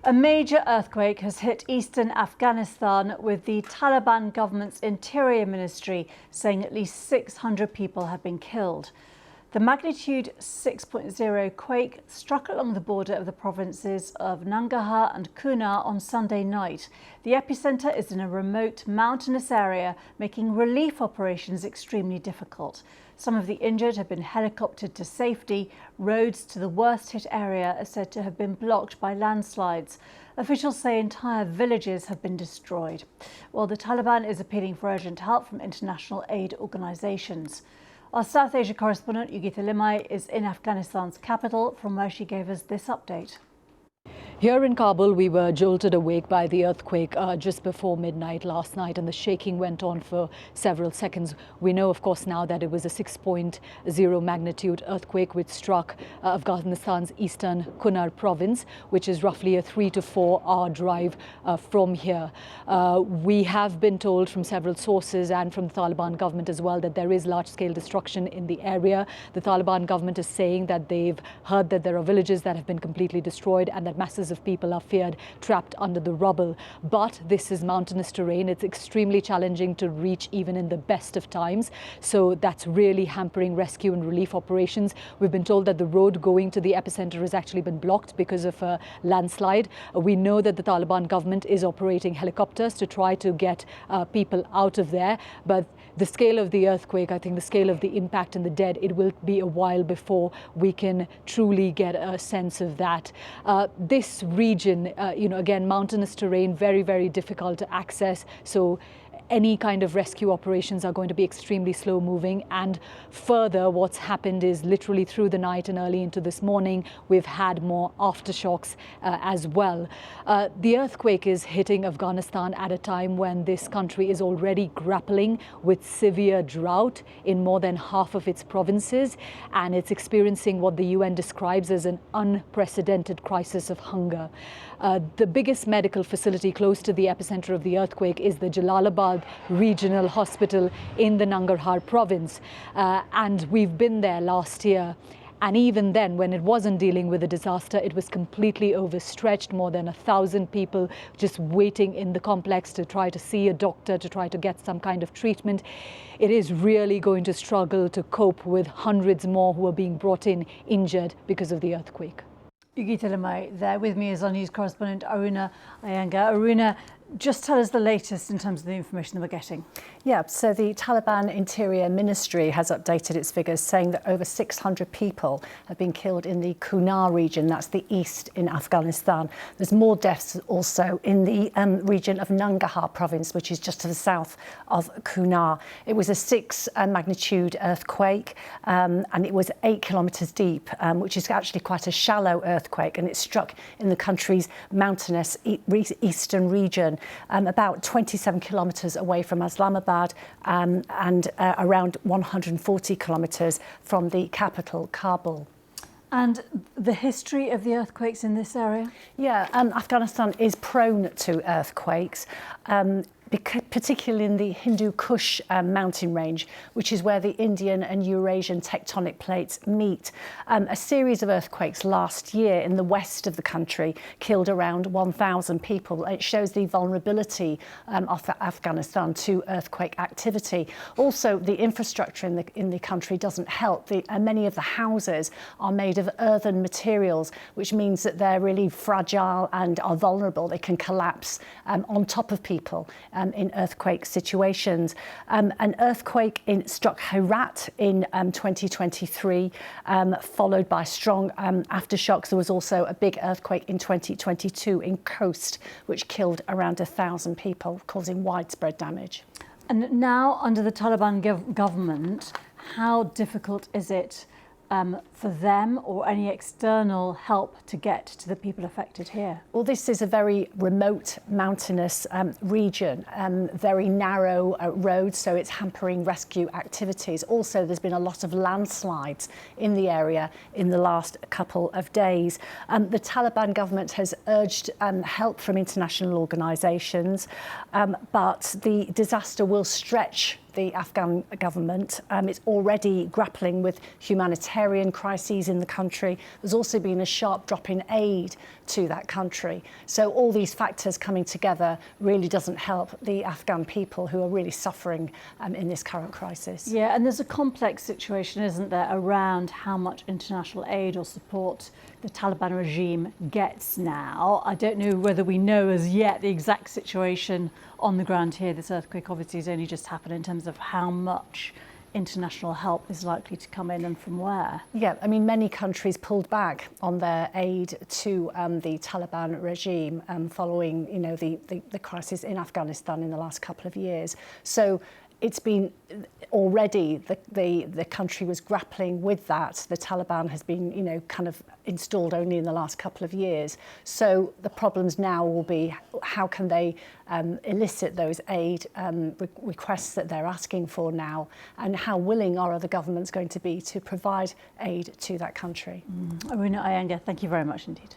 A major earthquake has hit eastern Afghanistan, with the Taliban government's interior ministry saying at least 600 people have been killed. The magnitude 6.0 quake struck along the border of the provinces of Nangarhar and Kunar on Sunday night. The epicenter is in a remote mountainous area, making relief operations extremely difficult. Some of the injured have been helicoptered to safety. Roads to the worst hit area are said to have been blocked by landslides. Officials say entire villages have been destroyed, while the Taliban is appealing for urgent help from international aid organisations. Our South Asia correspondent Yugita Limai is in Afghanistan's capital, from where she gave us this update. Here in Kabul, we were jolted awake by the earthquake just before midnight last night, and the shaking went on for several seconds. We know, of course, now that it was a 6.0 magnitude earthquake which struck Afghanistan's eastern Kunar province, which is roughly a 3 to 4 hour drive from here. We have been told from several sources and from the Taliban government as well that there is large-scale destruction in the area. The Taliban government is saying that they've heard that there are villages that have been completely destroyed and that masses of people are feared trapped under the rubble. But this is mountainous terrain. It's extremely challenging to reach even in the best of times. So that's really hampering rescue and relief operations. We've been told that the road going to the epicenter has actually been blocked because of a landslide. We know that the Taliban government is operating helicopters to try to get people out of there. But the scale of the earthquake, I think the scale of the impact and the dead, it will be a while before we can truly get a sense of that. This region, again, mountainous terrain, very, very difficult to access. So any kind of rescue operations are going to be extremely slow moving. And further, what's happened is literally through the night and early into this morning, we've had more aftershocks as well. The earthquake is hitting Afghanistan at a time when this country is already grappling with severe drought in more than half of its provinces, and it's experiencing what the UN describes as an unprecedented crisis of hunger. The biggest medical facility close to the epicenter of the earthquake is the Islamabad Regional Hospital in the Nangarhar province. And we've been there last year. And even then, when it wasn't dealing with a disaster, it was completely overstretched. More than 1,000 people just waiting in the complex to try to see a doctor, to try to get some kind of treatment. It is really going to struggle to cope with hundreds more who are being brought in injured because of the earthquake. Yugita Limai there. With me is our news correspondent Aruna Iyengar. Aruna, just tell us the latest in terms of the information that we're getting. Yeah, so the Taliban Interior Ministry has updated its figures, saying that over 600 people have been killed in the Kunar region, that's the east in Afghanistan. There's more deaths also in the region of Nangarhar province, which is just to the south of Kunar. It was a 6 magnitude earthquake, and it was 8 kilometres deep, which is actually quite a shallow earthquake, and it struck in the country's mountainous eastern region, about 27 kilometres away from Islamabad, and around 140 kilometres from the capital, Kabul. And the history of the earthquakes in this area? Yeah, Afghanistan is prone to earthquakes. Particularly in the Hindu Kush mountain range, which is where the Indian and Eurasian tectonic plates meet. A series of earthquakes last year in the west of the country killed around 1,000 people. It shows the vulnerability of Afghanistan to earthquake activity. Also, the infrastructure in the country doesn't help. Many of the houses are made of earthen materials, which means that they're really fragile and are vulnerable. They can collapse on top of people in earthquake situations. An earthquake struck Herat in 2023, followed by strong aftershocks. There was also a big earthquake in 2022 in Khost, which killed around 1,000 people, causing widespread damage. And now, under the Taliban government, how difficult is it for them or any external help to get to the people affected here? Well, this is a very remote mountainous region, very narrow roads, so it's hampering rescue activities. Also, there's been a lot of landslides in the area in the last couple of days. The Taliban government has urged help from international organisations, but the disaster will stretch the Afghan government. It's already grappling with humanitarian crisis crises in the country. There's also been a sharp drop in aid to that country. So all these factors coming together really doesn't help the Afghan people who are really suffering in this current crisis. Yeah, and there's a complex situation, isn't there, around how much international aid or support the Taliban regime gets now. I don't know whether we know as yet the exact situation on the ground here. This earthquake obviously has only just happened in terms of how much international help is likely to come in and from where. Yeah, I mean, many countries pulled back on their aid to the Taliban regime following, you know, the crisis in Afghanistan in the last couple of years. So it's been already the country was grappling with that. The Taliban has been, you know, kind of installed only in the last couple of years. So the problems now will be how can they elicit those aid requests that they're asking for now, and how willing are other governments going to be to provide aid to that country. Aruna Iyengar, thank you very much indeed.